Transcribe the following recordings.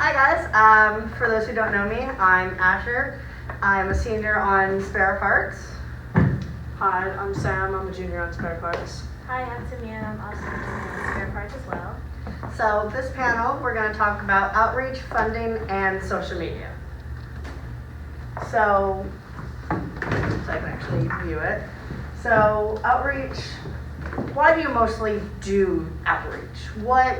Hi guys, for those who don't know me, I'm Asher. I'm a senior on Spare Parts. Hi, I'm Sam. I'm a junior on Spare Parts. Hi, I'm Tamia. I'm also on Spare Parts as well. So this panel, we're going to talk about outreach, funding, and social media. So I can actually view it. So outreach, why do you mostly do outreach? What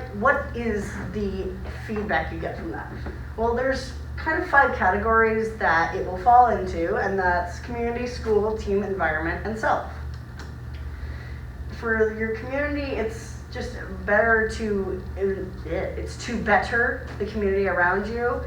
is the feedback you get from that? Well, there's kind of 5 categories that it will fall into, and that's community, school, team, environment, and self. For your community, it's just better to better the community around you.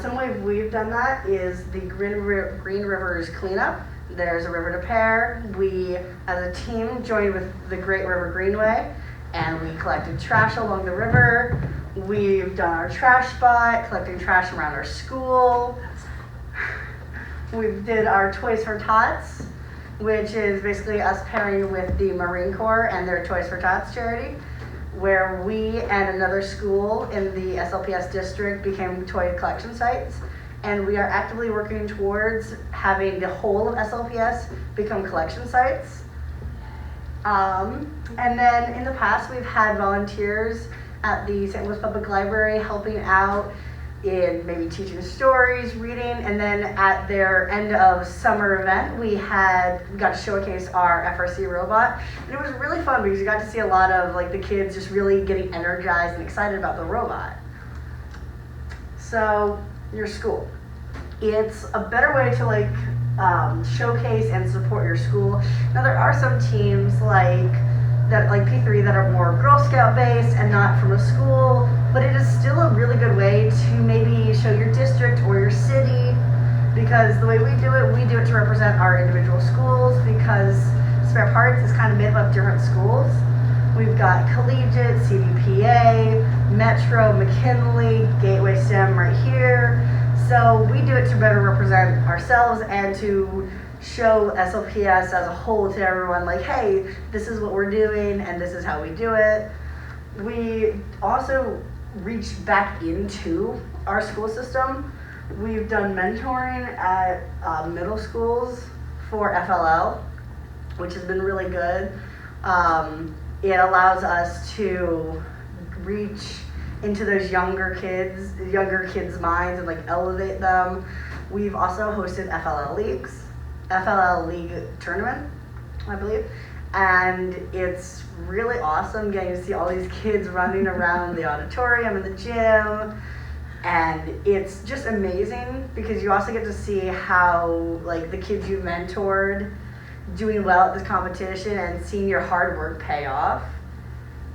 Some way we've done that is the Green Rivers cleanup. There's a river to pair. We, as a team, joined with the Great River Greenway, and we collected trash along the river. We've done our trash spot, collecting trash around our school. We did our Toys for Tots, which is basically us pairing with the Marine Corps and their Toys for Tots charity, where we and another school in the SLPS district became toy collection sites. And we are actively working towards having the whole of SLPS become collection sites. And then in the past, we've had volunteers at the St. Louis Public Library helping out in maybe teaching stories, reading, and then at their end of summer event, we got to showcase our FRC robot. And it was really fun because you got to see a lot of the kids just really getting energized and excited about the robot. So, your school. It's a better way to showcase and support your school. Now there are some teams like P3 that are more Girl Scout based and not from a school, but it is still a really good way to maybe show your district or your city, because the way we do it to represent our individual schools, because Spare Parts is kind of made up of different schools. We've got Collegiate, CVPA, Metro, McKinley, Gateway STEM right here. So we do it to better represent ourselves and to show SLPS as a whole to everyone, hey, this is what we're doing and this is how we do it. We also reach back into our school system. We've done mentoring at middle schools for FLL, which has been really good. It allows us to reach into those younger kids' minds and elevate them. We've also hosted FLL League tournament, I believe, and it's really awesome getting to see all these kids running around the auditorium and the gym, and it's just amazing because you also get to see how the kids you've mentored doing well at this competition and seeing your hard work pay off.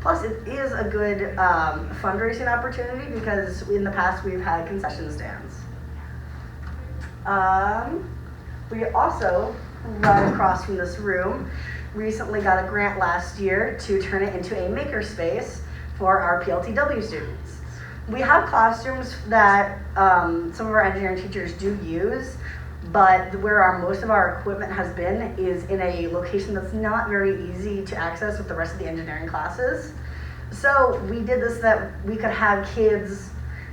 Plus, it is a good fundraising opportunity because in the past we've had concession stands. We also, right across from this room, recently got a grant last year to turn it into a makerspace for our PLTW students. We have classrooms that some of our engineering teachers do use, but where most of our equipment has been is in a location that's not very easy to access with the rest of the engineering classes. So we did this so that we could have kids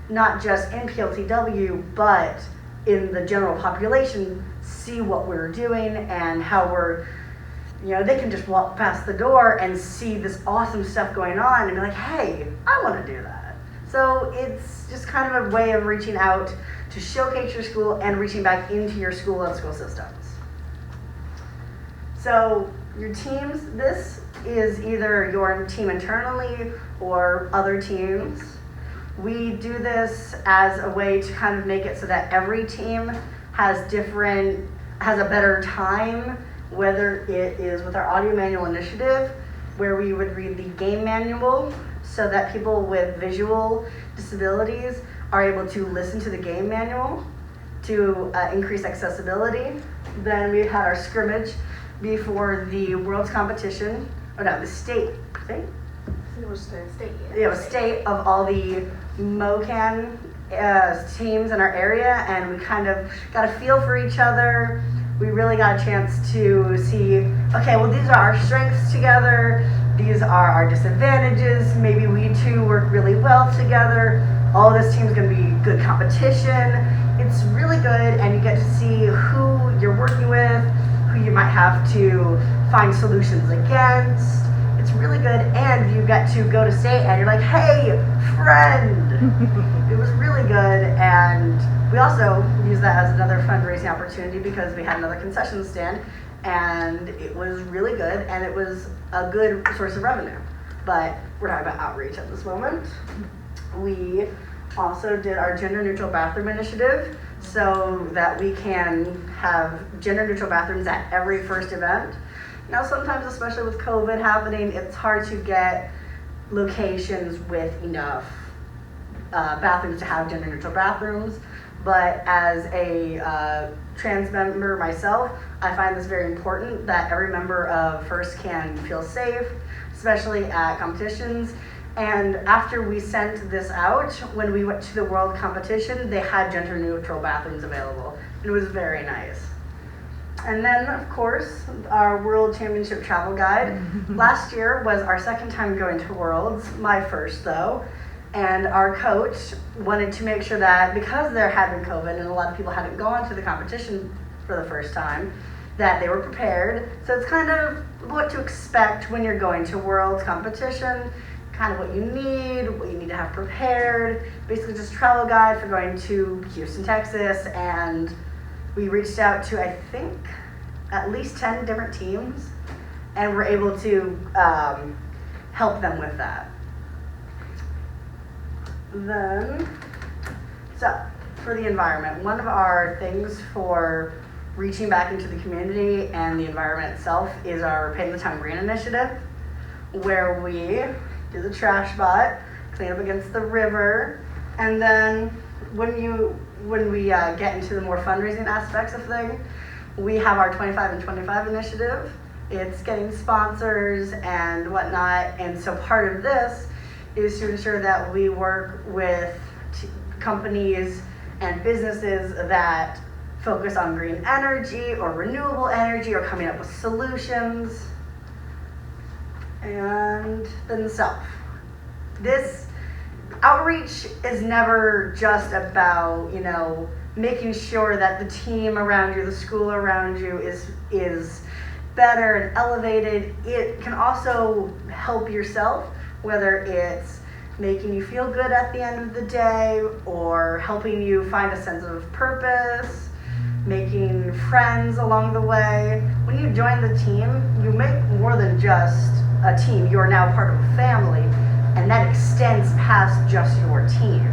not just in PLTW, but in the general population see what we're doing and how they can just walk past the door and see this awesome stuff going on and be like, hey, I want to do that. So it's just kind of a way of reaching out to showcase your school and reaching back into your school and school systems. So your teams, this is either your team internally or other teams. We do this as a way to kind of make it so that every team has a better time, whether it is with our audio manual initiative, where we would read the game manual so that people with visual disabilities are able to listen to the game manual to increase accessibility. Then we had our scrimmage before the world's competition, the state. It was state. Yeah, it was state of all the MOCAN teams in our area, and we kind of got a feel for each other. We really got a chance to see, okay, well, these are our strengths together, these are our disadvantages, maybe we two work really well together, oh, this team's gonna be good competition. It's really good, and you get to see who you're working with, who you might have to find solutions against. It's really good, and you get to go to state and you're like, hey, friend. It was really good, and we also used that as another fundraising opportunity because we had another concession stand, and it was really good, and it was a good source of revenue. But we're talking about outreach at this moment. We also did our gender neutral bathroom initiative so that we can have gender neutral bathrooms at every first event. Now sometimes, especially with COVID happening, it's hard to get locations with enough bathrooms to have gender neutral bathrooms. But as a trans member myself, I find this very important that every member of First can feel safe, especially at competitions. And after we sent this out, when we went to the world competition, they had gender neutral bathrooms available. It was very nice. And then, of course, our World Championship travel guide. Last year was our second time going to Worlds, my first though. And our coach wanted to make sure that because there had been COVID and a lot of people hadn't gone to the competition for the first time, that they were prepared. So it's kind of what to expect when you're going to Worlds competition, kind of what you need to have prepared. Basically just travel guide for going to Houston, Texas, and we reached out to, I think, at least 10 different teams, and we're able to help them with that. Then, so for the environment, one of our things for reaching back into the community and the environment itself is our Paint the Town Green initiative, where we do the trash bot, clean up against the river, and then when we get into the more fundraising aspects of things, we have our 25 and 25 initiative. It's getting sponsors and whatnot, and so part of this is to ensure that we work with companies and businesses that focus on green energy or renewable energy or coming up with solutions. And then this outreach is never just about, making sure that the team around you, the school around you is better and elevated. It can also help yourself, whether it's making you feel good at the end of the day or helping you find a sense of purpose, making friends along the way. When you join the team, you make more than just a team. You are now part of a family, and that extends past just your team.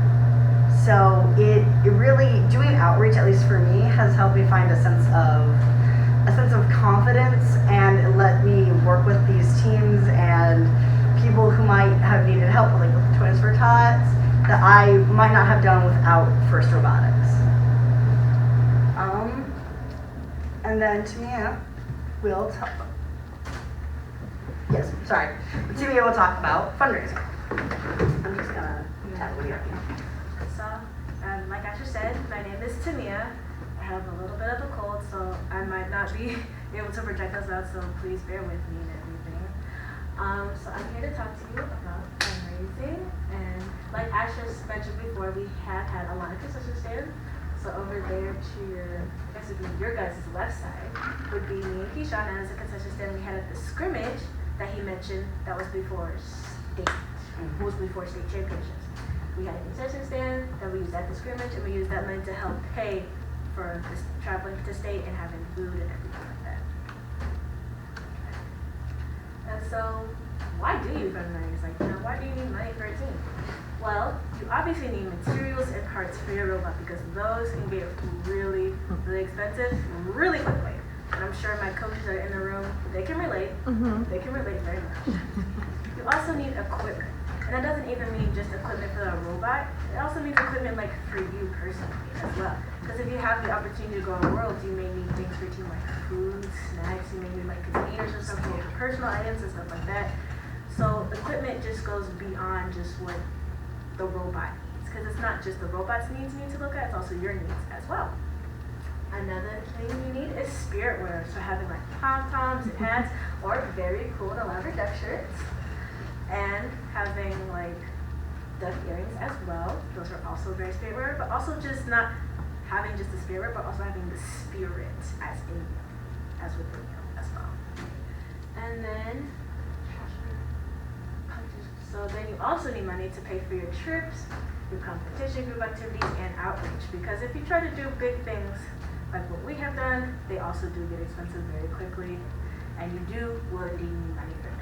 So it really, doing outreach, at least for me, has helped me find a sense of confidence, and it let me work with these teams and people who might have needed help, like with the Twins for Tots, that I might not have done without First Robotics. And then Tamia will talk about fundraising. I'm just gonna tap with you. So, like Asher said, my name is Tamia. I have a little bit of a cold, so I might not be able to project us out, so please bear with me and everything. So I'm here to talk to you about fundraising, and like Asher mentioned before, we have had a lot of concession stands. So over there to your guys' left side would be me and Keyshawn, and as a concession stand we had at the scrimmage that he mentioned that was before state championships. We had a concession stand that we used at the scrimmage, and we used that money to help pay for this traveling to state and having food and everything like that. And so, why do you fundraise? Why do you need money for a team? Well, you obviously need materials and parts for your robot because those can get really, really expensive really quickly. And I'm sure my coaches are in the room, they can relate. Mm-hmm. They can relate very much. You also need equipment. And that doesn't even mean just equipment for the robot. It also means equipment for you personally as well. Because if you have the opportunity to go on Worlds, you may need things for your team like food, snacks, you may need containers or something for personal items and stuff like that. So equipment just goes beyond just what the robot needs, because it's not just the robot's needs you need to look at, it's also your needs as well. Another thing you need is spirit wear, so having pom-poms and hats, or very cool and elaborate duck shirts, and having duck earrings as well. Those are also very spirit wear, but also just not having just the spirit wear, but also having the spirit as in as within you as well. And then, so then you also need money to pay for your trips, your competition group activities, and outreach. Because if you try to do big things like what we have done, they also do get expensive very quickly, and you will indeed need money for that.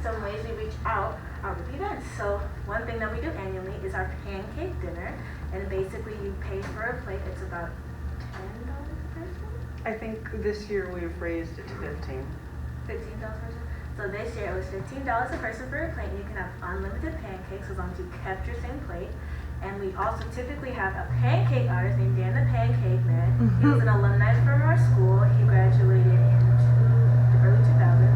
Some ways we reach out are with events. So one thing that we do annually is our Pancake Dinner, and basically you pay for a plate. It's about $10 per person. I think this year we've raised it to 15. $15 per person. So this year it was $15 a person for a plate. You can have unlimited pancakes as long as you kept your same plate. And we also typically have a pancake artist named Dan the Pancake Man. He was an alumni from our school. He graduated in the early 2000s.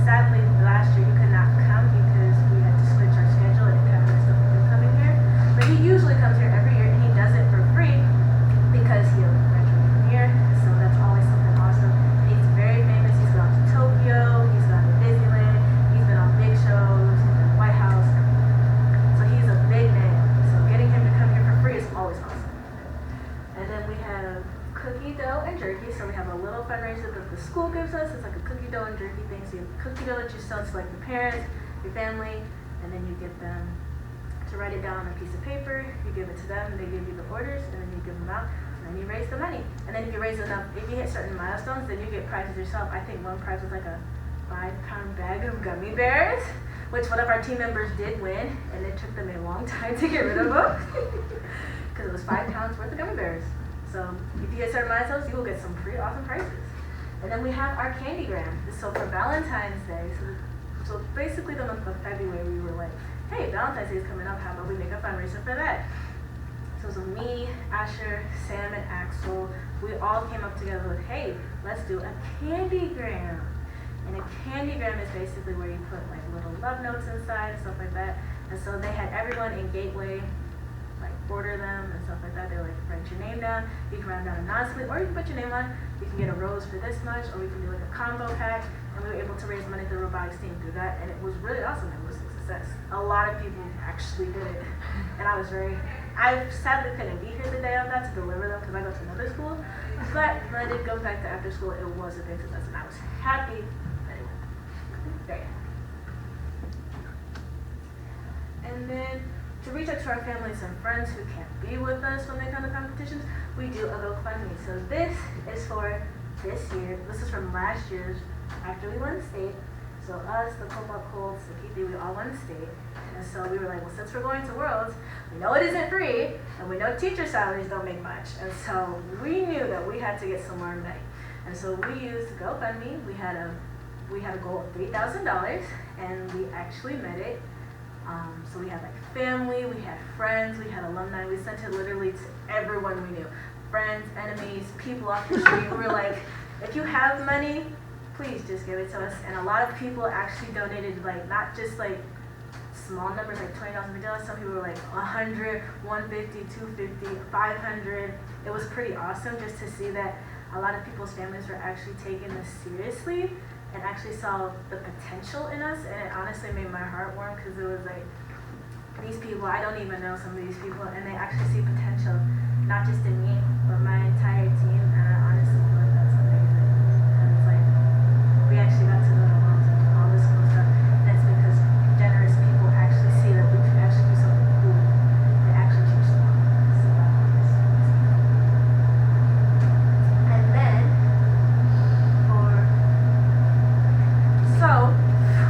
Sadly, last year he could not come because we had to switch our schedule and it kind of messed up with him coming here. But he usually comes here every year and he does it for free because he graduated from here. So that's always something awesome. He's very famous. He's gone to Tokyo. He's gone to Disneyland. He's been on big shows. He's been at White House. So he's a big name. So getting him to come here for free is always awesome. And then we have cookie dough and jerky. So we have a little fundraiser that the school gives us. It's like a cookie dough and jerky thing. So you have cookie dough that you sell to like the parents, your family, and then you get them to write it down on a piece of paper. You give it to them, they give you the orders, and then you give them out, and then you raise the money. And then if you raise enough, if you hit certain milestones, then you get prizes yourself. I think one prize was like a 5-pound bag of gummy bears, which one of our team members did win, and it took them a long time to get rid of them because it was 5 pounds worth of gummy bears. So if you hit certain milestones, you will get some pretty awesome prizes. And then we have our Candygram. So for Valentine's Day, so basically the month of February, we were like, hey, Valentine's Day is coming up, how about we make a fundraiser for that? So me, Asher, Sam, and Axel, we all came up together with, hey, let's do a Candygram. And a Candygram is basically where you put like little love notes inside and stuff like that. And so they had everyone in Gateway like order them and stuff like that. They were like, write your name down. You can write down a non-split, or you can put your name on. You can get a rose for this much, or we can do like a combo pack. And we were able to raise money through the robotics team through that, and it was really awesome. It was a success. A lot of people actually did it, and I sadly couldn't be here the day of that to deliver them because I go to another school. But when I did go back to after school, it was a big success, and I was happy that it went. Very happy. And then to reach out to our families and friends who can't be with us when they come to competitions, we do a GoFundMe. So this is for this year. This is from last year's after we won state. So us, the Cobalt Colts, the P3, we all won state. And so we were like, well, since we're going to Worlds, we know it isn't free, and we know teacher salaries don't make much. And so we knew that we had to get some more money. And so we used GoFundMe. We had a goal of $3,000, and we actually met it. So we had like family, we had friends, we had alumni. We sent it literally to everyone we knew. Friends, enemies, people off the street. We were like, if you have money, please just give it to us. And a lot of people actually donated, like not just like small numbers like $20 Some people were like 100, 150, 250, 500. It was pretty awesome just to see that a lot of people's families were actually taking this seriously and actually saw the potential in us, and it honestly made my heart warm because it was like, these people, I don't even know some of these people, and they actually see potential, not just in me, but my entire team, and I honestly feel like that's amazing. And it's like, we actually got to go to Worlds and all this cool stuff, and it's because generous people actually see that we can actually do something cool and actually change the world. So that was and then,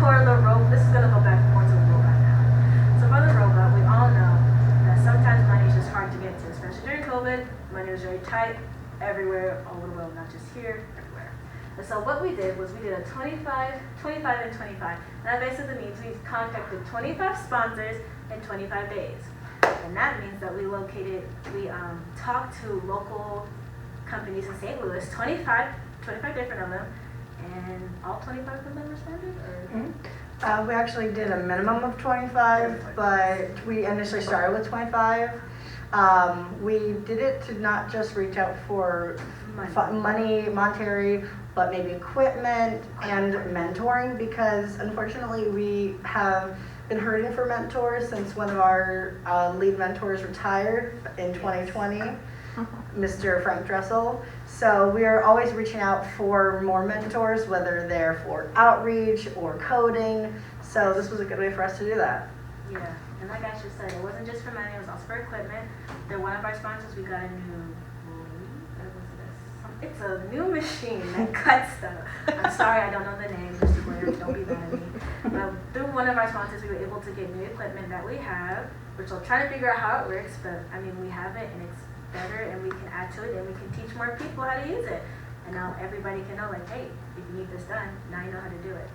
for the robot, this is going to go back more to the robot now. So for the robot, we all know that sometimes money is just hard to get to, especially during COVID. Money was very tight everywhere, all over the world, not just here, everywhere. And so what we did was we did a 25, and 25. And that basically means we contacted 25 sponsors in 25 days. And that means that we talked to local companies in St. Louis, 25 different of them, and all 25 of them responded? Or? We actually did a minimum of 25, but we initially started with 25. We did it to not just reach out for monetary, but maybe equipment and mentoring, because unfortunately we have been hurting for mentors since one of our lead mentors retired in 2020, Mr. Frank Dressel. So we are always reaching out for more mentors, whether they're for outreach or coding. So this was a good way for us to do that. Yeah, and like I just said, it wasn't just for money, it was also for equipment. They're one of our sponsors. We got a new, it's a new machine that cuts stuff. I'm sorry, I don't know the name, Mr. Blair, don't be mad at me. But through one of our sponsors, we were able to get new equipment that we have, which we'll try to figure out how it works, but I mean, we have it and it's better and we can add to it and we can teach more people how to use it. And now everybody can know, like, hey, if you need this done, now you know how to do it.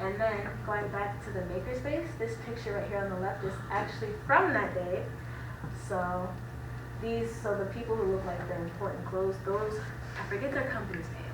And then going back to the makerspace, this picture right here on the left is actually from that day. So the people who look like they're important clothes, those, I forget their company's name.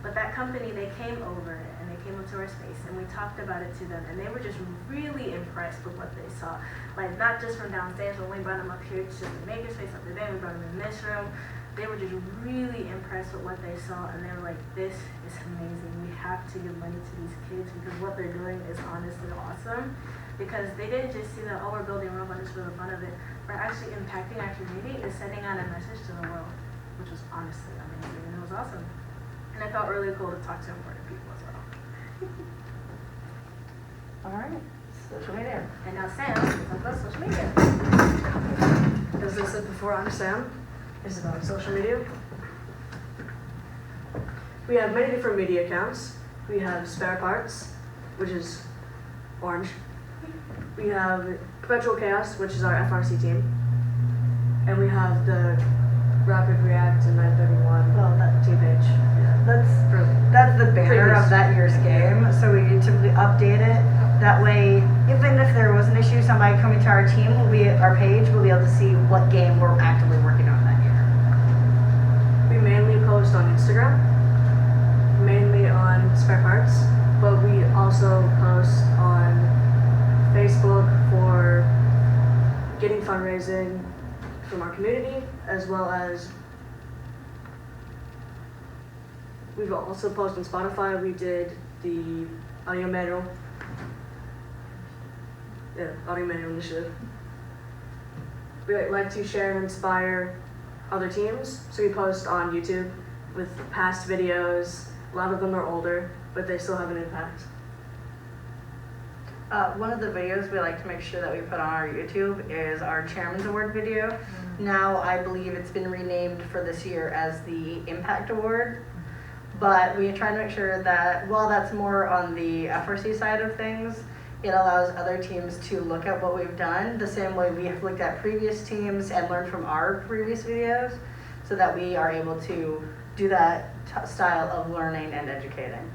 But that company, they came over and they came into our space and we talked about it to them and they were just really impressed with what they saw. Like, not just from downstairs, when we brought them up here to the makerspace up there, we brought them in this room. They were just really impressed with what they saw and they were like, this is amazing. We have to give money to these kids because what they're doing is honestly awesome. Because they didn't just see that, oh, we're building robots for the fun of it. We're actually impacting our community and sending out a message to the world, which was honestly amazing and it was awesome. And it felt really cool to talk to important people as well. All right, social media. And now Sam, talk about social media. As I said before, I'm Sam. It's about social media. We have many different media accounts. We have Spare Parts, which is orange. We have Perpetual Chaos, which is our FRC team. And we have the Rapid React and 931 team page. That's the banner of that year's game, so we need to update it. That way, even if there was an issue, somebody coming to our team, our page, will be able to see what game we're actively working on that year. We mainly post on Instagram, mainly on Spare Parts, but we also post on Facebook for getting fundraising from our community, as well as we've also posted on Spotify. We did the audio manual initiative. We like to share and inspire other teams, so we post on YouTube with past videos. A lot of them are older, but they still have an impact. One of the videos we like to make sure that we put on our YouTube is our Chairman's Award video. Now I believe it's been renamed for this year as the Impact Award. But we try to make sure that while that's more on the FRC side of things, it allows other teams to look at what we've done the same way we have looked at previous teams and learned from our previous videos, so that we are able to do that style of learning and educating.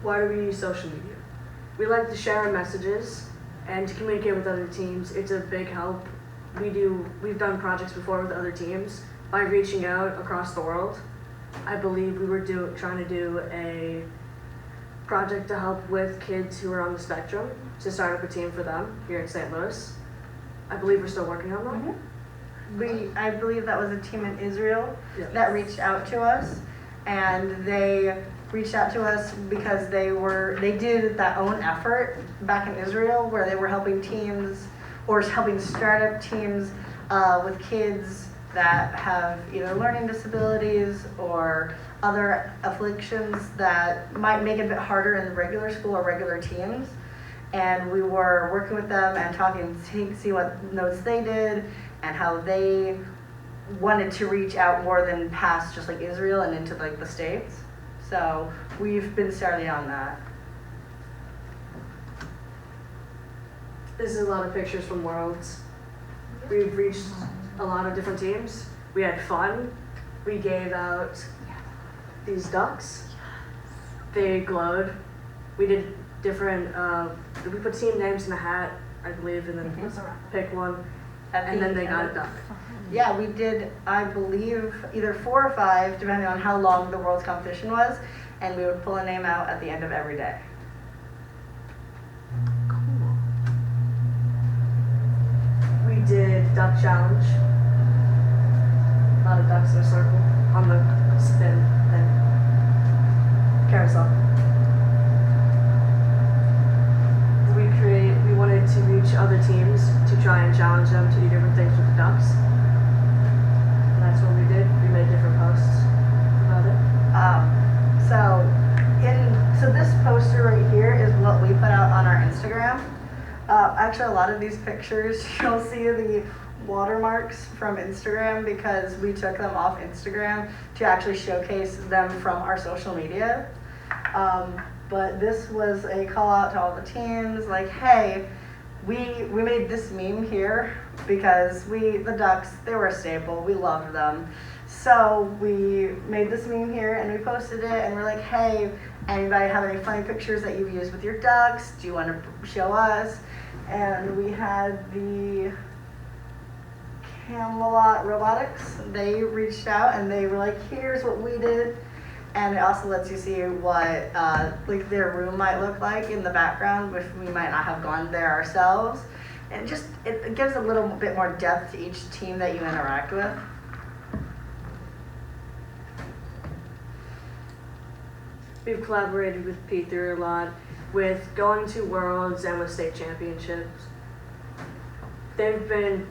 Why do we use social media? We like to share our messages and to communicate with other teams. It's a big help. We've done projects before with other teams by reaching out across the world. I believe we were trying to do a project to help with kids who are on the spectrum, to start up a team for them here in St. Louis. I believe we're still working on that. I believe that was a team in Israel that reached out to us, and they reached out to us because they did that own effort back in Israel where they were helping teams or helping startup teams with kids that have either learning disabilities or other afflictions that might make it a bit harder in the regular school or regular teams. And we were working with them and talking to see what notes they did and how they wanted to reach out more than past just like Israel and into like the States. So we've been starting on that. This is a lot of pictures from Worlds. We've reached a lot of different teams. We had fun. We gave out these ducks. They glowed. We did different, we put team names in a hat, I believe, and then pick one, and then they got a duck. Yeah, we did, I believe, either 4 or 5, depending on how long the World's competition was, and we would pull a name out at the end of every day. We did duck challenge. A lot of ducks in a circle on the spin thing. Carousel. We wanted to reach other teams to try and challenge them to do different things with the ducks. And that's what we did. We made different posts about it. So this poster right here is what we put out on our Instagram. Actually, a lot of these pictures, you'll see the watermarks from Instagram because we took them off Instagram to actually showcase them from our social media. But this was a call out to all the teams, like, hey, we made this meme here because the ducks, they were a staple, we loved them. So we made this meme here and we posted it and we're like, hey, anybody have any funny pictures that you've used with your ducks? Do you want to show us? And we had the Camelot Robotics. They reached out and they were like, here's what we did. And it also lets you see what like their room might look like in the background, which we might not have gone there ourselves. And just, it gives a little bit more depth to each team that you interact with. We've collaborated with P3 a lot, with going to Worlds and with state championships. They've been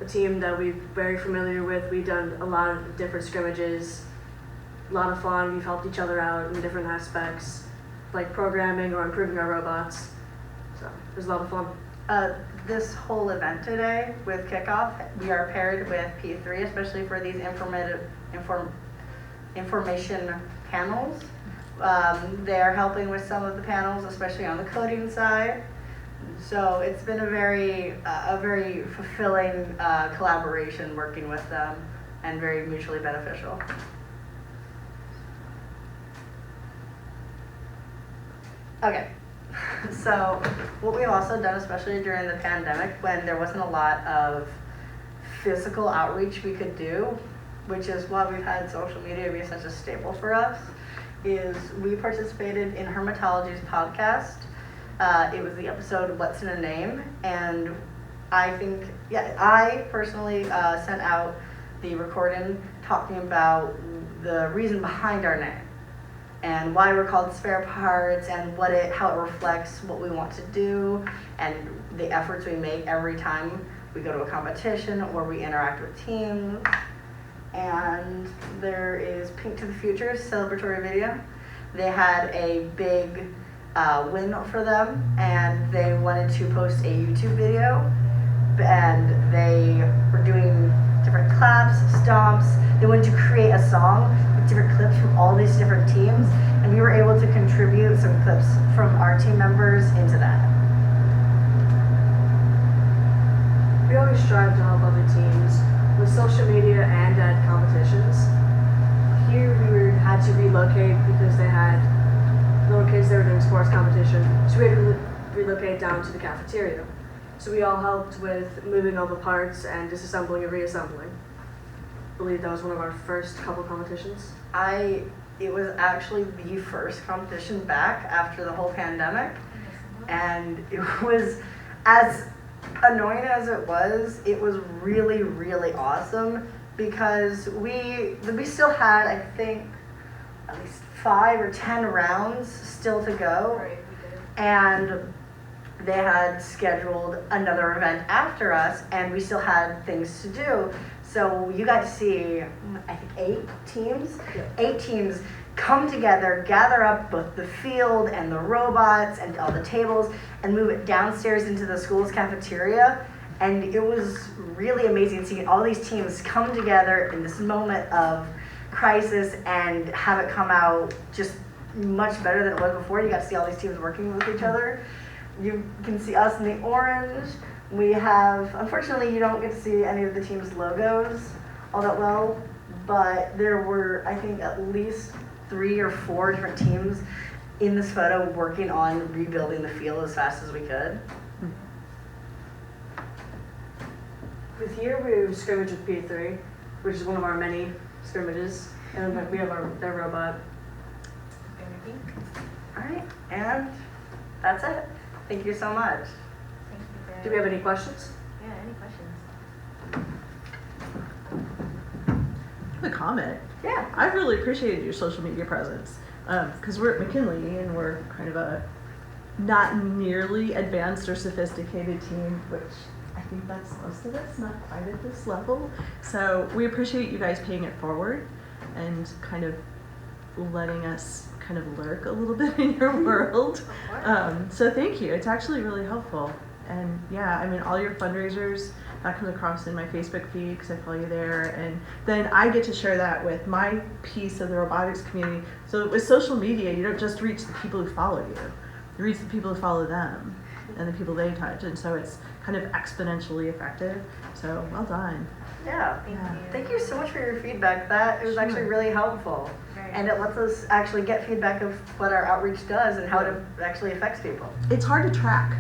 a team that we're very familiar with. We've done a lot of different scrimmages, a lot of fun. We've helped each other out in different aspects, like programming or improving our robots. So it was a lot of fun. This whole event today with kickoff, we are paired with P3, especially for these information panels. They're helping with some of the panels, especially on the coding side. So it's been a very fulfilling collaboration working with them and very mutually beneficial. Okay, so what we've also done, especially during the pandemic when there wasn't a lot of physical outreach we could do, which is why we've had social media be such a staple for us, is we participated in Hermatology's podcast. It was the episode What's in a Name, and I personally sent out the recording talking about the reason behind our name and why we're called spare parts and how it reflects what we want to do and the efforts we make every time we go to a competition or we interact with teams. And there is Pink to the Future celebratory video. They had a big win for them and they wanted to post a YouTube video, and they were doing different claps, stomps. They wanted to create a song with different clips from all these different teams, and we were able to contribute some clips from our team members into that. We always strive to help other teams with social media and at competitions. Here we had to relocate because they had little kids that were doing sports competition, so we had to relocate down to the cafeteria. So we all helped with moving all the parts and disassembling and reassembling. I believe that was one of our first couple competitions. It was actually the first competition back after the whole pandemic, and it was, as annoying as it was really, really awesome because we still had, I think, at least 5 or 10 rounds still to go. Right, we did. And they had scheduled another event after us, and we still had things to do. So you got to see, I think, 8 teams. Yeah. 8 teams come together, gather up both the field and the robots and all the tables, and move it downstairs into the school's cafeteria. And it was really amazing seeing all these teams come together in this moment of crisis and have it come out just much better than it was before. You got to see all these teams working with each other. You can see us in the orange. We have, unfortunately, you don't get to see any of the team's logos all that well, but there were, I think, at least 3 or 4 different teams in this photo working on rebuilding the field as fast as we could. With here we scrimmage with P3, which is one of our many scrimmages, and we have their robot. Very pink. All right, and that's it. Thank you so much. Thank you for Do we have any questions? Yeah, any questions? The comment. Yeah. I've really appreciated your social media presence because we're at McKinley and we're kind of a not nearly advanced or sophisticated team, which I think that's most of us, not quite at this level. So we appreciate you guys paying it forward and kind of letting us kind of lurk a little bit in your world. So thank you. It's actually really helpful. And yeah, I mean, all your fundraisers, that comes across in my Facebook feed because I follow you there. And then I get to share that with my piece of the robotics community. So with social media, you don't just reach the people who follow you. You reach the people who follow them and the people they touch. And so it's kind of exponentially effective. So well done. Yeah. Yeah. Thank you so much for your feedback. That was actually Sure. really helpful. And it lets us actually get feedback of what our outreach does and how it actually affects people. It's hard to track.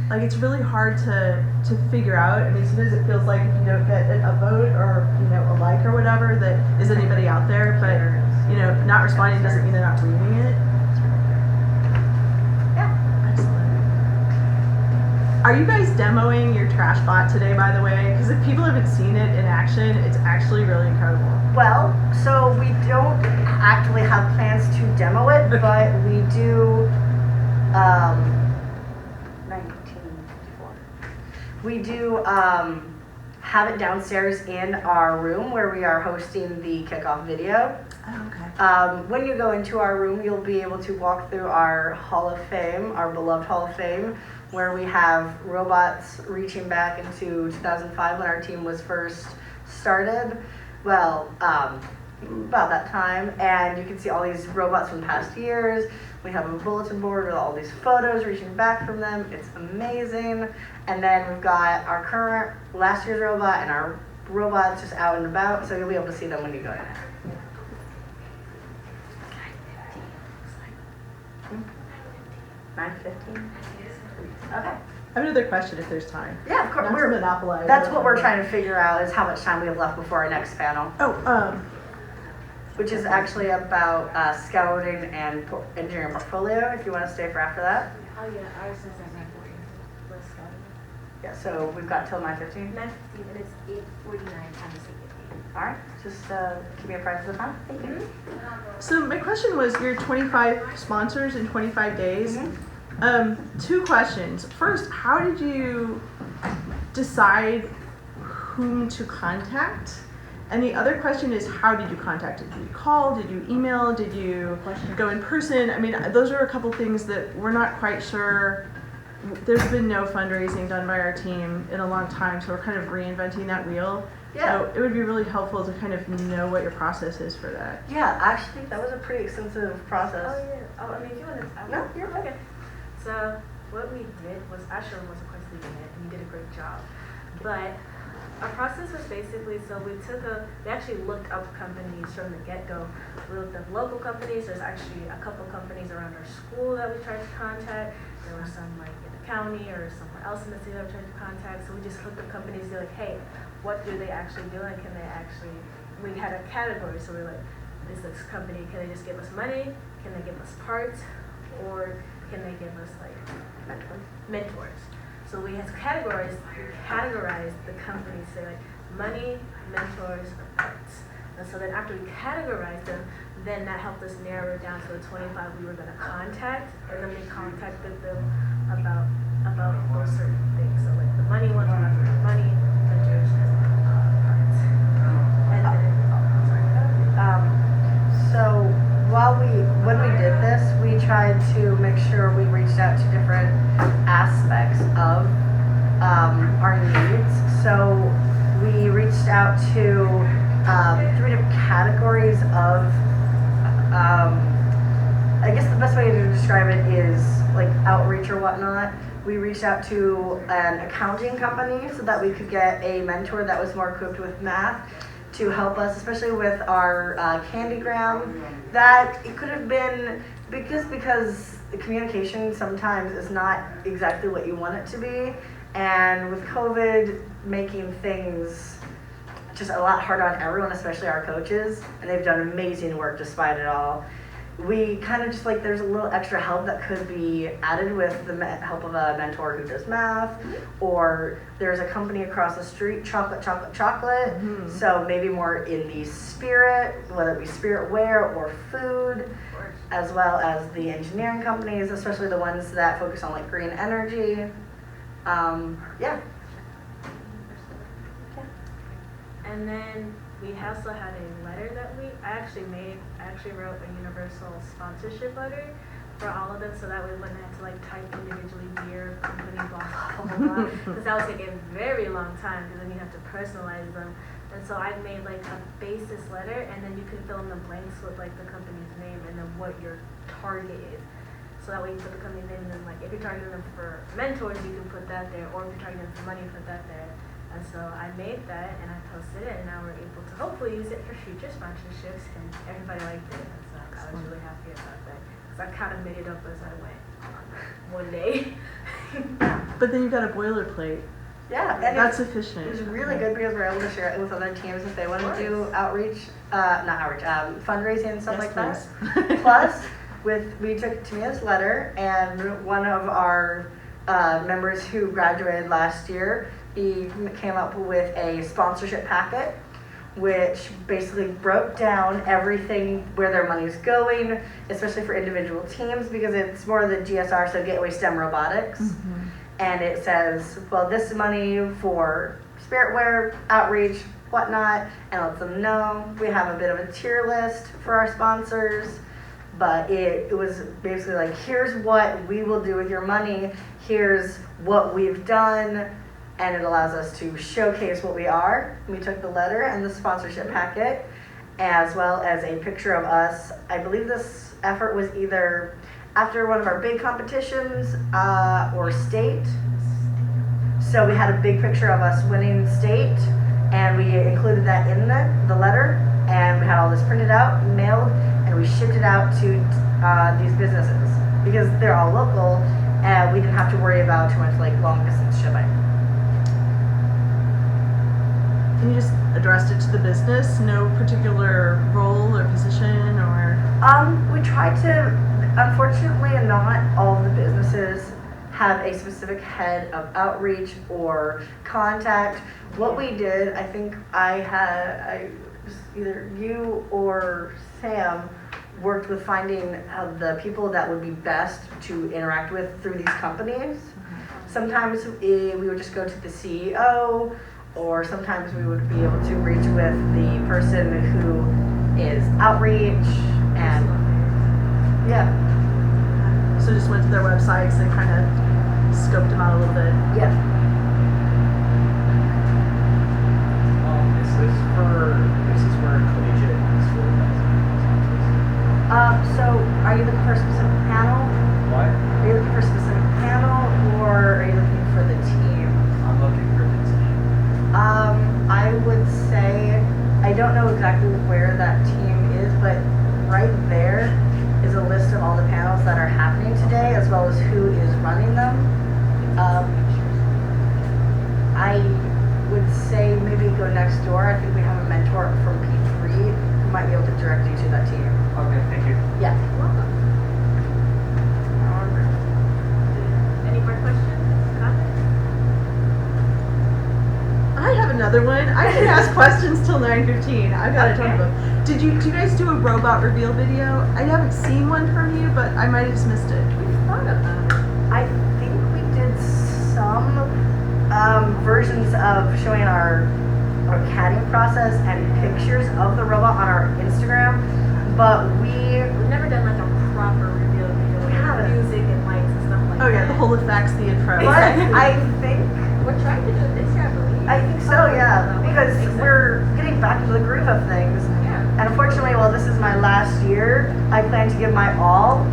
Like it's really hard to figure out. I mean, sometimes it feels like if you don't get a vote or a like or whatever, that is anybody out there. But not responding doesn't mean they're not reading it. Yeah. Excellent. Are you guys demoing your trash bot today, by the way? Because if people haven't seen it in action, it's actually really incredible. Well, so we don't actually have plans to demo it, but we do. 1954. We do have it downstairs in our room where we are hosting the kickoff video. Oh, okay. When you go into our room, you'll be able to walk through our Hall of Fame, our beloved Hall of Fame, where we have robots reaching back into 2005 when our team was first started. Well, about that time, and you can see all these robots from past years. We have a bulletin board with all these photos reaching back from them. It's amazing. And then we've got our current last year's robot and our robots just out and about, so you'll be able to see them when you go in. 9:15. Okay. I have another question if there's time. Yeah, of course. Not to monopolize. That's what we're trying to figure out is how much time we have left before our next panel, Oh, which is actually about scouting and engineering portfolio. If you want to stay for after that. Oh yeah, ours is at 9:40. Let's go. Yeah. So we've got till 9:15. 9:15 and it's 8:49 times 8:15. All right. Just keep me apprised of the time. Thank you. so my question was your 25 sponsors in 25 days. Two questions. First, how did you decide whom to contact? And the other question is, how did you contact it? Did you call? Did you email? Did you go in person? I mean, those are a couple things that we're not quite sure. There's been no fundraising done by our team in a long time, so we're kind of reinventing that wheel. Yeah. So it would be really helpful to kind of know what your process is for that. Yeah. Actually, that was a pretty extensive process. Oh yeah. Oh, I mean, if you want to. No, you're okay. So what we did was Asher was of course leading it, and he did a great job. But our process was basically we actually looked up companies from the get-go. We looked up local companies. There's actually a couple companies around our school that we tried to contact. There were some like in the county or somewhere else in the city that we tried to contact. So we just looked up companies to be like, hey, what do they actually do, and can they actually? We had a category, so we were like, is this company? Can they just give us money? Can they give us parts? Or can they give us like mentors? So we had categorized the companies, say like money, mentors, or parts. And so then after we categorized them, then that helped us narrow it down to the 25 we were going to contact, and then we contacted them about those certain things. So like the money ones were for money, mentors, parts. And then, So when we did this, we tried to make sure we reached out to different aspects of our needs. So we reached out to 3 different categories of, I guess the best way to describe it is like outreach or whatnot. We reached out to an accounting company so that we could get a mentor that was more equipped with math to help us, especially with our Candygram. That it could have been because the communication sometimes is not exactly what you want it to be, and with COVID making things just a lot harder on everyone, especially our coaches, and they've done amazing work despite it all. we kind of just like there's a little extra help that could be added with the help of a mentor who does math, or there's a company across the street, chocolate. So maybe more in the spirit, whether it be spirit wear or food, as well as the engineering companies, especially the ones that focus on like green energy. Yeah. And then we also had a letter that I actually wrote a universal sponsorship letter for all of them, so that way we wouldn't have to like type individually beer, company, blah, blah, blah, blah, because that would take a very long time, because then you have to personalize them. And so I made like a basis letter, and then you can fill in the blanks with like the company's name and then what your target is. So that way you put the company's name, and then like if you're targeting them for mentors, you can put that there, or if you're targeting them for money, put that there. And so I made that and I posted it, and now we're able to hopefully use it for future sponsorships, and everybody liked it. And so I was really happy about that, because I kind of made it up as I went one day. But then you've got a boilerplate. Yeah, and That's it's efficient. really good because we're able to share it with other teams if they want to do fundraising and stuff Yes, like that. please. Plus, we took Tamia's letter, and one of our members who graduated last year, he came up with a sponsorship packet, which basically broke down everything where their money is going, especially for individual teams, because it's more of the GSR, so Gateway STEM Robotics. And it says, well, this is money for spiritware, outreach, whatnot, and lets them know. We have a bit of a tier list for our sponsors, but it was basically like, here's what we will do with your money, here's what we've done, and it allows us to showcase what we are. We took the letter and the sponsorship packet, as well as a picture of us. I believe this effort was either after one of our big competitions or state. So we had a big picture of us winning state, and we included that in the letter, and we had all this printed out, mailed, and we shipped it out to these businesses because they're all local, and we didn't have to worry about too much like long distance shipping. And you just addressed it to the business, no particular role or position or? We tried to, unfortunately, not all of the businesses have a specific head of outreach or contact. What we did, I think either you or Sam worked with finding the people that would be best to interact with through these companies. Sometimes we would just go to the CEO, or sometimes we would be able to reach with the person who is outreach, and yeah. So just went to their websites and kind of scoped them out a little bit. Yeah. Is this for collegiate school? So are you looking for a specific panel? What? Are you looking for a specific panel, or are you looking for the team? I'm looking for the team. I would say, I don't know exactly where that team is, but right there is a list of all the panels that are happening today, as well as who is running them. I would say maybe go next door. I think we have a mentor from P3 who might be able to direct you to that team. Okay, thank you. Yeah. Any more questions, comments? I have another one. I can ask questions till 9:15. I've got a ton of them. Do you guys do a robot reveal video? I haven't seen one from you, but I might have just missed it. We've thought of that. I think we did some versions of showing our CADing process and pictures of the robot on our Instagram, but We've never done like a proper reveal video with haven't. music and lights and stuff like that. Oh yeah, the whole effects, the intro. but I think We're trying to do it this year, I believe. I think so, yeah, because we're getting back into the groove of things. Yeah. And unfortunately, while this is my last year, I plan to give my all.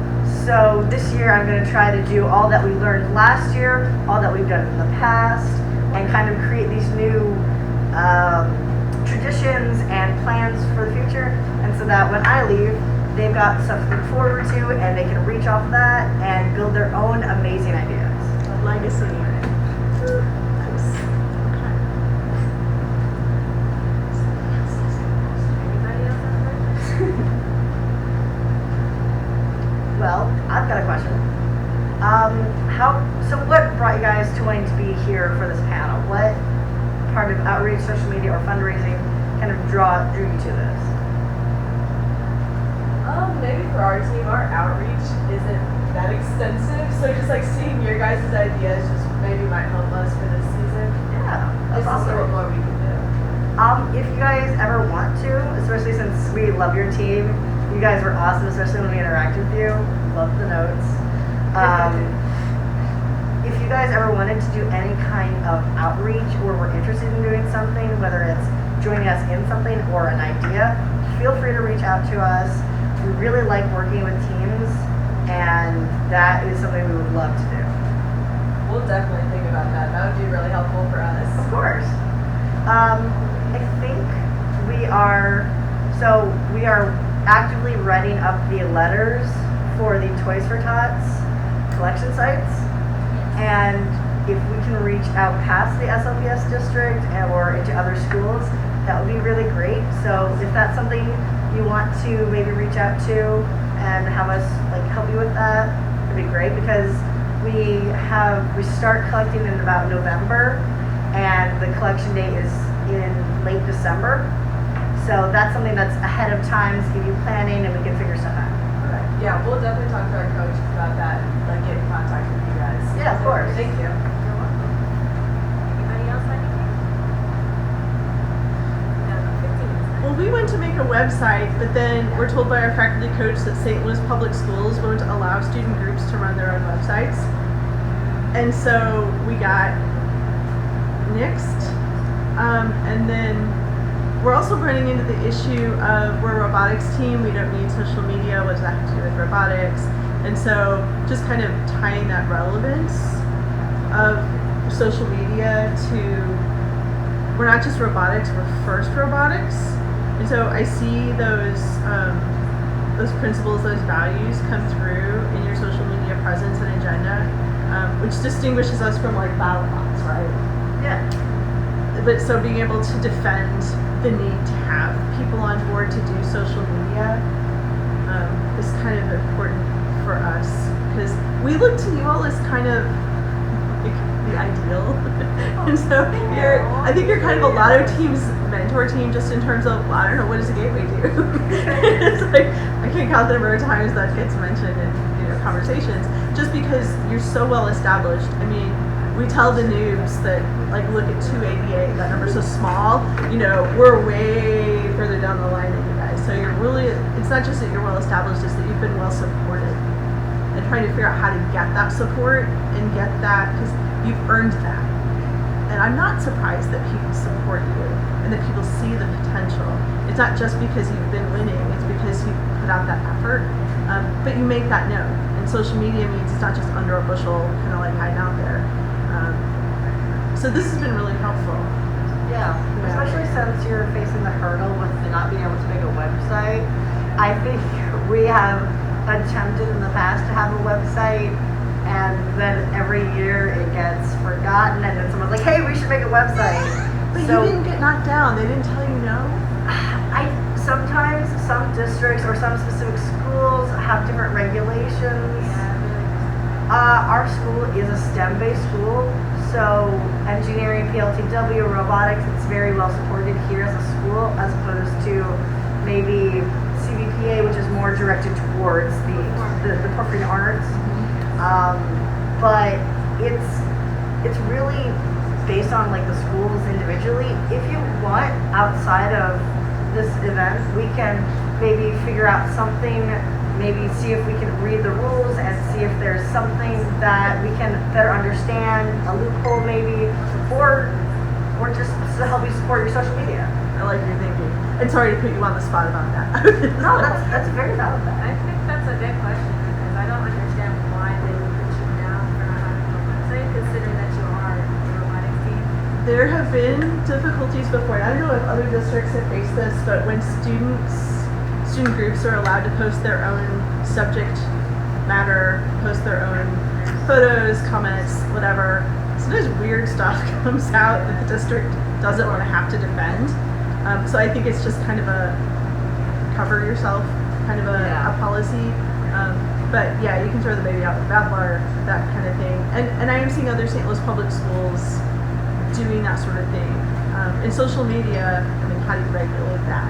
So this year I'm going to try to do all that we learned last year, all that we've done in the past, and kind of create these new traditions and plans for the future. And so that when I leave, they've got stuff to look forward to, and they can reach off of that and build their own amazing ideas. Legacy. Nice. Okay. Anybody else have questions? got a question. So what brought you guys to wanting to be here for this panel? What part of outreach, social media, or fundraising kind of drew you to this? Maybe for our team, our outreach isn't that extensive, so just like seeing your guys' ideas just maybe might help us for this season. Yeah, that's Just to see what awesome. more we can do. If you guys ever want to, especially since we love your team, you guys were awesome, especially when we interact with you. Love the notes. If you guys ever wanted to do any kind of outreach or were interested in doing something, whether it's joining us in something or an idea, feel free to reach out to us. We really like working with teams, and that is something we would love to do. We'll definitely think about that. That would be really helpful for us. Of course. I think we are actively writing up the letters for the Toys for Tots collection sites. And if we can reach out past the SLPS district or into other schools, that would be really great. So if that's something you want to maybe reach out to and have us help you with that, it'd be great, because we start collecting in about November, and the collection date is in late December. So that's something that's ahead of time to give you planning, and we can figure stuff out. Okay. Yeah, we'll definitely talk to our coaches about that and get in contact with you guys. Yeah, of course. Thank you. You're welcome. Anybody else have anything? No, 15 minutes. Well, we went to make a website, but then we're told by our faculty coach that St. Louis Public Schools won't allow student groups to run their own websites. And so we got nixed. And then we're also running into the issue of we're a robotics team, we don't need social media, what does that have to do with robotics? And so just kind of tying that relevance of social media to, we're not just robotics, we're first robotics. And so I see those principles, those values come through in your social media presence and agenda, which distinguishes us from like BattleBots, right? Yeah. But so being able to defend the need to have people on board to do social media is kind of important for us, because we look to you all as kind of like the ideal. And so I think you're kind of a lotto team's mentor team, just in terms of, well, I don't know, what does a gateway do? It's like, I can't count the number of times that gets mentioned in conversations, just because you're so well established. I mean, we tell the noobs that, look at 288, that number's so small, we're way further down the line than you guys. So you're really, it's not just that you're well established, it's that you've been well supported. And trying to figure out how to get that support and get that, because you've earned that. And I'm not surprised that people support you and that people see the potential. It's not just because you've been winning, it's because you put out that effort. But you make that known. And social media means it's not just under a bushel, kind of hiding out there. So this has been really helpful. Yeah, especially since you're facing the hurdle with not being able to make a website. I think we have attempted in the past to have a website, and then every year it gets forgotten, and then someone's like, hey, we should make a website. But you didn't get knocked down. They didn't tell you no? Sometimes some districts or some specific schools have different regulations. Our school is a STEM-based school, so engineering, PLTW, robotics, it's very well supported here as a school, as opposed to maybe CVPA, which is more directed towards the performing arts. But it's really based on the schools individually. If you want, outside of this event, we can maybe figure out something, maybe see if we can read the rules and see if there's something that we can better understand, a loophole maybe, or just to help you support your social media. I like your thinking. And sorry to put you on the spot about that. No, that's very valid. I think that's a big question, because I don't understand why they would put you down for not having a website, considering that you are a robotics team. There have been difficulties before. I don't know if other districts have faced this, but when student groups are allowed to post their own subject matter, post their own photos, comments, whatever, sometimes weird stuff comes out that the district doesn't want to have to defend. So I think it's just kind of a cover yourself kind of a policy. But yeah, you can throw the baby out with the bathwater, that kind of thing. And I am seeing other St. Louis public schools doing that sort of thing. In social media, I mean, how do you regulate that?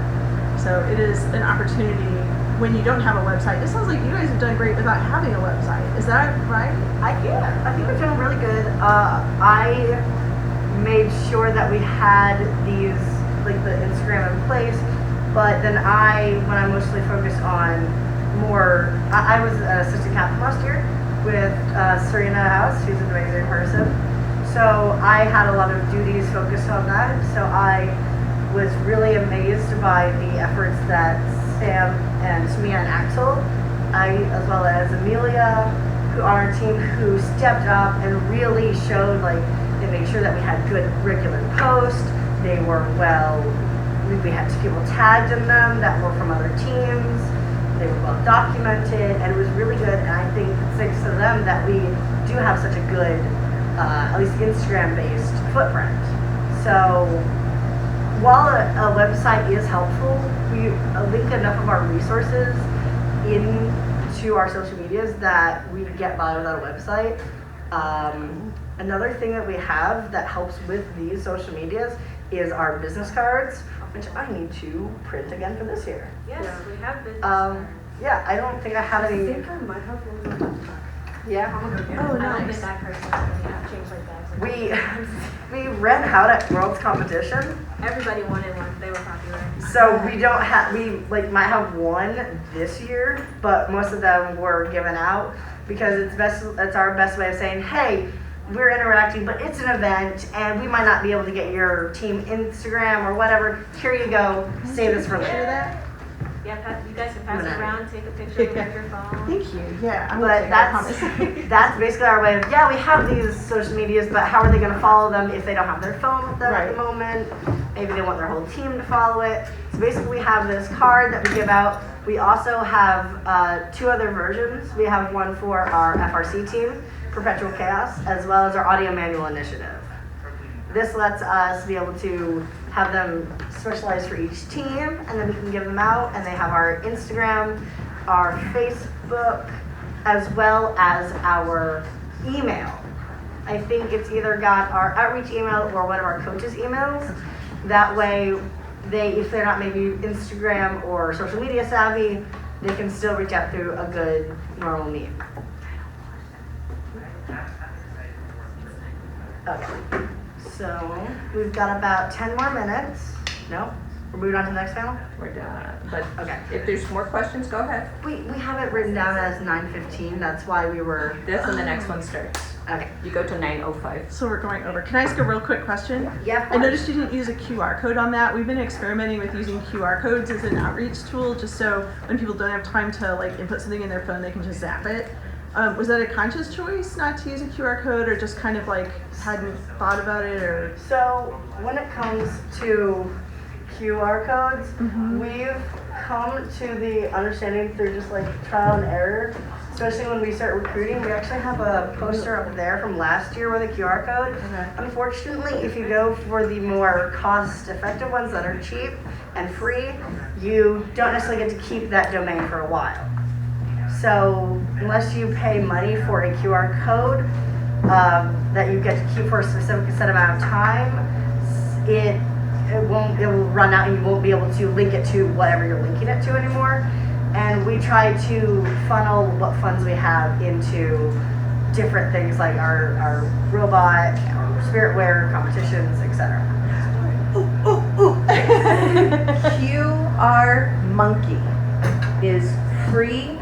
So it is an opportunity when you don't have a website. It sounds like you guys have done great without having a website. Is that right? I think we're doing really good. I made sure that we had these, like the Instagram in place, but then when I mostly focused on more, I was an assistant captain last year with Serena House, who's an amazing person. So I had a lot of duties focused on that. So I was really amazed by the efforts that Sam and Tamia and Axel, as well as Amelia, who are our team, who stepped up and really showed, like, they made sure that we had good regular posts. They were we had people tagged in them that were from other teams. They were well documented, and it was really good. And I think thanks to them that we do have such a good, at least Instagram-based footprint. So while a website is helpful, we link enough of our resources into our social medias that we get by without a website. Another thing that we have that helps with these social medias is our business cards, which I need to print again for this year. Yes, we have business. Yeah, I don't think I have I any. think I might have one of them. Yeah. Oh, I don't nice. think that person have changed like that. We ran out at World's competition. Everybody wanted one. They were popular. So we don't have, might have one this year, but most of them were given out because it's our best way of saying, hey, we're interacting, but it's an event and we might not be able to get your team Instagram or whatever. Here you go, save this for later. Yeah, you guys can pass it around, take a picture with your phone. Thank you. Yeah, I will But take that promise. that's basically our way of, yeah, we have these social medias, but how are they gonna follow them if they don't have their phone with them at the moment? Maybe they want their whole team to follow it. So basically we have this card that we give out. We also have two other versions. We have one for our FRC team, Perpetual Chaos, as well as our Audio Manual Initiative. This lets us be able to have them specialized for each team, and then we can give them out, and they have our Instagram, our Facebook, as well as our email. I think it's either got our outreach email or one of our coaches' emails. That way, if they're not maybe Instagram or social media savvy, they can still reach out through a good normal means. Okay. So we've got about 10 more minutes. No? We're moving on to the next panel? We're done. But Okay. if there's more questions, go ahead. We have it written down as 9:15. That's why we were. That's when the next one starts. Okay. You go to 9:05. So we're going over. Can I ask a real quick question? Yeah. I noticed you didn't use a QR code on that. We've been experimenting with using QR codes as an outreach tool, just so when people don't have time to like input something in their phone, they can just zap it. Was that a conscious choice not to use a QR code, or just kind of like hadn't thought about it, or? So when it comes to QR codes, we've come to the understanding through just like trial and error, especially when we start recruiting. We actually have a poster up there from last year with a QR code. Okay. Unfortunately, if you go for the more cost-effective ones that are cheap and free, you don't necessarily get to keep that domain for a while. So unless you pay money for a QR code that you get to keep for a specific set amount of time, it will run out and you won't be able to link it to whatever you're linking it to anymore. And we try to funnel what funds we have into different things like our robot, our spiritware competitions, etc. QR Monkey is free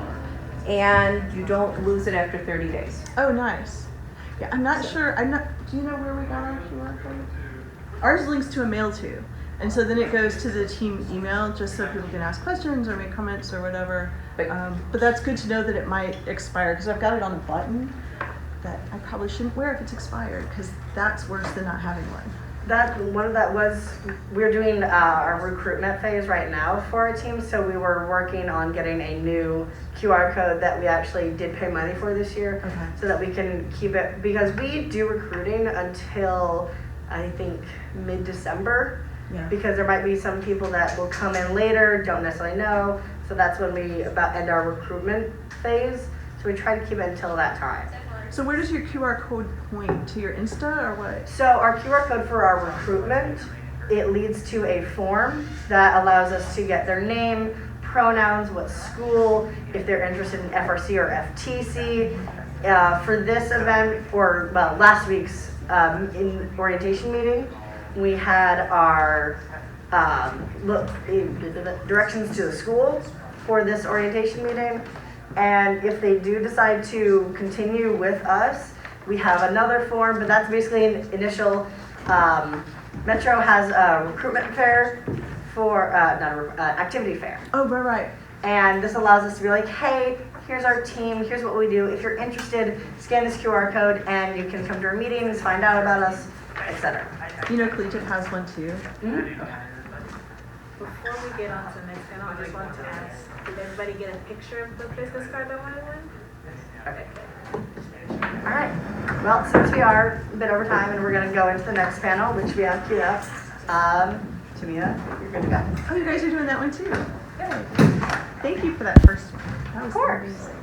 and you don't lose it after 30 days. Oh, nice. Yeah, I'm not sure. Do you know where we got our QR code? Ours links to a mail to, and so then it goes to the team email just so people can ask questions or make comments or whatever. But that's good to know that it might expire, because I've got it on a button that I probably shouldn't wear if it's expired, because that's worse than not having one. We're doing our recruitment phase right now for our team, so we were working on getting a new QR code that we actually did pay money for this year, so that we can keep it, because we do recruiting until I think mid-December, because there might be some people that will come in later, don't necessarily know, so that's when we about end our recruitment phase. So we try to keep it until that time. So where does your QR code point? To your Insta or what? So our QR code for our recruitment, it leads to a form that allows us to get their name, pronouns, what school, if they're interested in FRC or FTC. For this event, or well, last week's in orientation meeting, we had our directions to the school for this orientation meeting. And if they do decide to continue with us, we have another form, but that's basically an initial, Metro has a recruitment fair for, activity fair. Oh, right. And this allows us to be like, hey, here's our team, here's what we do. If you're interested, scan this QR code and you can come to our meetings, find out about us, etc. You know, Collegiate has one too. Mm-hmm. Before we get on to the next panel, I just want to ask, did everybody get a picture of the business card that wanted one? Okay. All right. Well, since we are a bit over time and we're going to go into the next panel, which we have queued up, Tamia, you're good to go. Oh, you guys are doing that one too. Yay. Thank you for that first one. That was Of course. amazing.